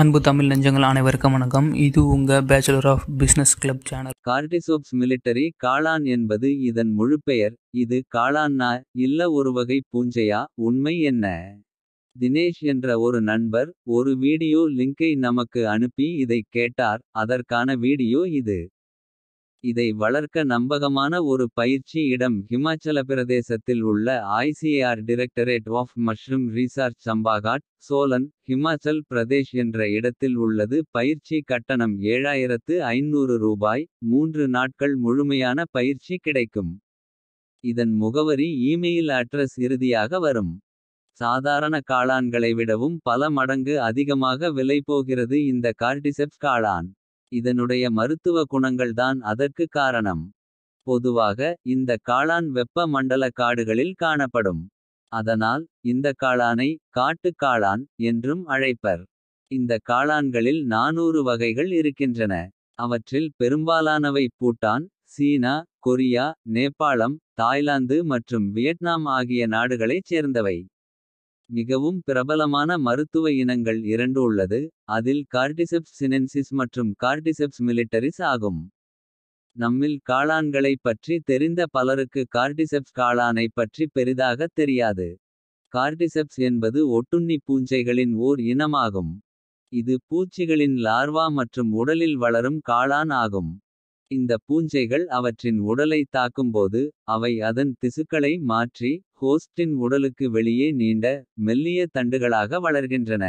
அன்பு தமிழ் நெஞ்சங்கள் அனைவருக்கும் வணக்கம். இது உங்க bachelor of business club channel. Cordyceps military காளான் என்பது இதன் முழுப்பெயர். இது காளான்னா இல்ல ஒருவகை பூஞ்சையா? உண்மை என்ன? தினேஷ் என்ற ஒரு நண்பர் ஒரு வீடியோ லிங்கை நமக்கு அனுப்பி இதைக் கேட்டார். அதற்கான வீடியோ இது. இதை வளர்க்க நம்பகமான ஒரு பயிற்சி இடம் ஹிமாச்சல பிரதேசத்தில் உள்ள ICAR directorate of mushroom research Chambaghat, Solan, Himachal Pradesh என்ற இடத்தில் உள்ளது. பயிற்சி கட்டணம் 7500 ரூபாய். 3 நாட்கள் முழுமையான பயிற்சி கிடைக்கும். இதன் முகவரி இமெயில் அட்ரஸ் இறுதியாக வரும். சாதாரண காளான்களை விடவும் பல மடங்கு அதிகமாக விலை போகிறது இந்த கார்டிசெப்ஸ் காளான். இதனுடைய மருத்துவ குணங்கள் தான் அதற்கு காரணம். பொதுவாக இந்த காளான் வெப்ப மண்டல காடுகளில் காணப்படும். அதனால் இந்த காளானை காட்டு காளான் என்றும் அழைப்பர். இந்த காளான்களில் 400 வகைகள் இருக்கின்றன. அவற்றில் பெரும்பாலானவை பூட்டான், சீனா, கொரியா, நேபாளம், தாய்லாந்து மற்றும் வியட்நாம் ஆகிய நாடுகளைச் சேர்ந்தவை. மிகவும் பிரபலமான மருத்துவ இனங்கள் 2 உள்ளது. அதில் கார்டிசெப்ஸ் சினென்சிஸ் மற்றும் கார்டிசெப்ஸ் மிலிட்டரிஸ் ஆகும். நம்மில் காளான்களை பற்றி தெரிந்த பலருக்கு கார்டிசெப்ஸ் காளானை பற்றி பெரிதாக தெரியாது. கார்டிசெப்ஸ் என்பது ஒட்டுண்ணி பூஞ்சைகளின் ஓர் இனமாகும். இது பூச்சிகளின் லார்வா மற்றும் உடலில் வளரும் காளான் ஆகும். இந்த பூஞ்சைகள் அவற்றின் உடலை தாக்கும்போது அவை அதன் திசுக்களை மாற்றி ஹோஸ்டின் உடலுக்கு வெளியே நீண்ட மெல்லிய தண்டுகளாக வளர்கின்றன.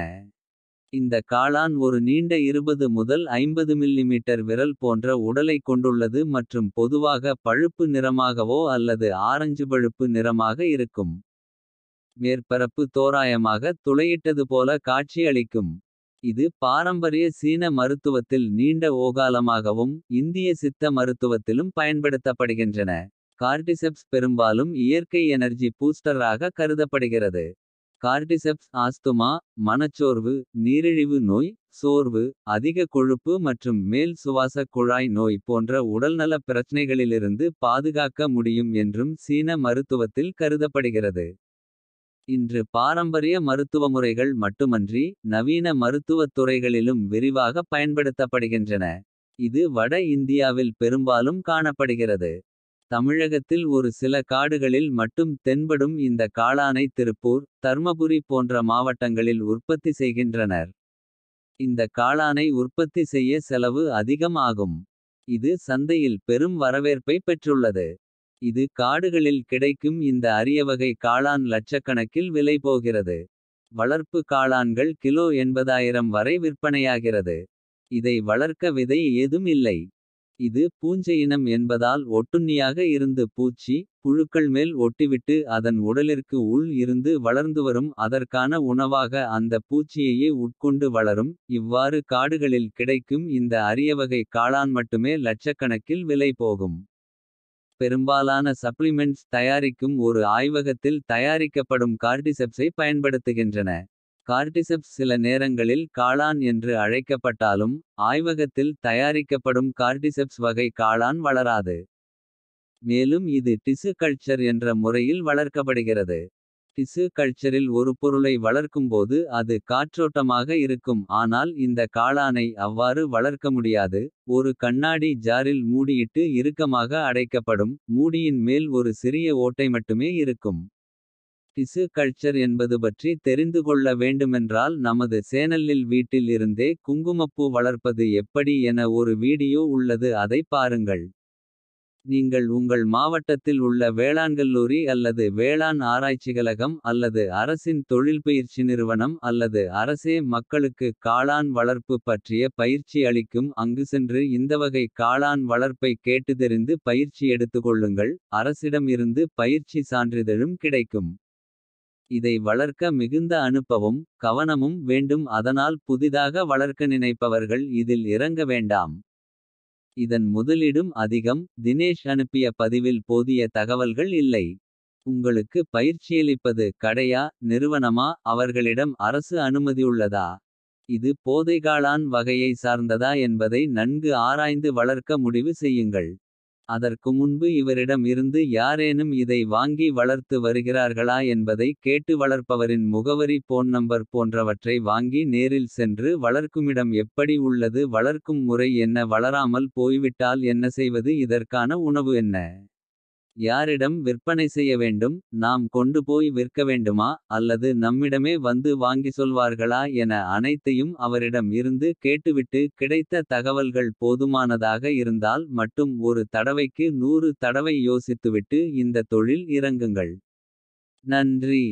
இந்த காளான் ஒரு நீண்ட 20 முதல் 50 மில்லிமீட்டர் விரல் போன்ற உடலை கொண்டுள்ளது மற்றும் பொதுவாக பழுப்பு நிறமாகவோ அல்லது ஆரஞ்சு பழுப்பு நிறமாக இருக்கும். மேற்பரப்பு தோராயமாக துளையிட்டது போல காட்சி அளிக்கும். இது பாரம்பரிய சீன மருத்துவத்தில் நீண்ட ஓகாலமாகவும் இந்திய சித்த மருத்துவத்திலும் பயன்படுத்தப்படுகின்றன. கார்டிசெப்ஸ் பெரும்பாலும் இயற்கை எனர்ஜி பூஸ்டராக கருதப்படுகிறது. கார்டிசெப்ஸ் ஆஸ்துமா, மனச்சோர்வு, நீரிழிவு நோய், சோர்வு, அதிக கொழுப்பு மற்றும் மேல் சுவாசக் குழாய் நோய் போன்ற உடல்நல பிரச்சனைகளிலிருந்து பாதுகாக்க முடியும் என்றும் சீன மருத்துவத்தில் கருதப்படுகிறது. இன்று பாரம்பரிய மருத்துவமுறைகள் மட்டுமன்றி நவீன மருத்துவத் துறைகளிலும் விரிவாக பயன்படுத்தப்படுகின்றன. இது வட இந்தியாவில் பெரும்பாலும் காணப்படுகிறது. தமிழகத்தில் ஒரு சில காடுகளில் மட்டும் தென்படும் இந்த காளானை திருப்பூர், தர்மபுரி போன்ற மாவட்டங்களில் உற்பத்தி செய்கின்றனர். இந்த காளானை உற்பத்தி செய்ய செலவு அதிகம் ஆகும். இது சந்தையில் பெரும் வரவேற்பை பெற்றுள்ளது. இது காடுகளில் கிடைக்கும் இந்த அரியவகை காளான் லட்சக்கணக்கில் விலை போகிறது. வளர்ப்பு காளான்கள் கிலோ 80,000 வரை விற்பனையாகிறது. இதை வளர்க்க விதை ஏதும் இல்லை. இது பூஞ்சையினம் என்பதால் ஒட்டுண்ணியாக இருந்து பூச்சி, புழுக்கள் மேல் ஒட்டிவிட்டு அதன் உடலிற்கு உள் இருந்து வளர்ந்துவரும். அதற்கான உணவாக அந்த பூச்சியையே உட்கொண்டு வளரும். இவ்வாறு காடுகளில் கிடைக்கும் இந்த அரியவகை காளான் மட்டுமே லட்சக்கணக்கில் விலை போகும். பெரும்பாலான சப்ளிமெண்ட்ஸ் தயாரிக்கும் ஒரு ஆய்வகத்தில் தயாரிக்கப்படும் கார்டிசெப்ஸை பயன்படுத்துகின்றன. கார்டிசெப்ஸ் சில நேரங்களில் காளான் என்று அழைக்கப்பட்டாலும் ஆய்வகத்தில் தயாரிக்கப்படும் கார்டிசெப்ஸ் வகை காளான் வளராது. மேலும் இது டிசு கல்ச்சர் என்ற முறையில் வளர்க்கப்படுகிறது. டிசு கல்ச்சரில் ஒரு பொருளை வளர்க்கும்போது அது காற்றோட்டமாக இருக்கும். ஆனால் இந்த காளானை அவ்வாறு வளர்க்க முடியாது. ஒரு கண்ணாடி ஜாரில் மூடியிட்டு இறுக்கமாக அடைக்கப்படும். மூடியின் மேல் ஒரு சிறிய ஓட்டை மட்டுமே இருக்கும். டிசு கல்ச்சர் என்பது பற்றி தெரிந்து கொள்ள வேண்டுமென்றால் நமது சேனலில் வீட்டில் இருந்தே குங்குமப்பூ வளர்ப்பது எப்படி என ஒரு வீடியோ உள்ளது, அதை பாருங்கள். நீங்கள் உங்கள் மாவட்டத்தில் உள்ள வேளாண்கல்லூரி அல்லது வேளாண் ஆராய்ச்சிகழகம் அல்லது அரசின் தொழில்பயிற்சி நிறுவனம் அல்லது அரசே மக்களுக்கு காளான் வளர்ப்பு பற்றிய பயிற்சி அளிக்கும் அங்கு சென்று இந்தவகை காளான் வளர்ப்பை கேட்டுதெரிந்து பயிற்சி எடுத்துக்கொள்ளுங்கள். அரசிடம் இருந்து பயிற்சி சான்றிதழும் கிடைக்கும். இதை வளர்க்க மிகுந்த அனுபவமும் கவனமும் வேண்டும். அதனால் புதிதாக வளர்க்க நினைப்பவர்கள் இதில் இறங்க வேண்டாம். இதன் முதலீடும் அதிகம். தினேஷ் அனுப்பிய பதிவில் போதிய தகவல்கள் இல்லை. உங்களுக்கு பயிற்சியளிப்பது கடையா நிறுவனமா? அவர்களிடம் அரசு அனுமதியுள்ளதா? இது போதைகாளான் வகையை சார்ந்ததா என்பதை நன்கு ஆராய்ந்து வளர்க்க முடிவு செய்யுங்கள். அதற்கு முன்பு இவரிடம் இருந்து யாரேனும் இதை வாங்கி வளர்த்து வருகிறார்களா என்பதை கேட்டு வளர்ப்பவரின் முகவரி போன் நம்பர் போன்றவற்றை வாங்கி நேரில் சென்று வளர்க்குமிடம் எப்படி உள்ளது வளர்க்கும் முறை என்ன வளராமல் போய்விட்டால் என்ன செய்வது இதற்கான உணவு என்ன. யாரிடம் விற்பனை செய்ய வேண்டும் நாம் கொண்டு போய் விற்க வேண்டுமா அல்லது நம்மிடமே வந்து வாங்கி சொல்வார்களா என அனைத்தையும் அவரிடம் இருந்து கேட்டுவிட்டு கிடைத்த தகவல்கள் போதுமானதாக இருந்தால் மட்டும் ஒரு தடவைக்கு 100 தடவை யோசித்துவிட்டு இந்த தொழில் இறங்குங்கள். நன்றி.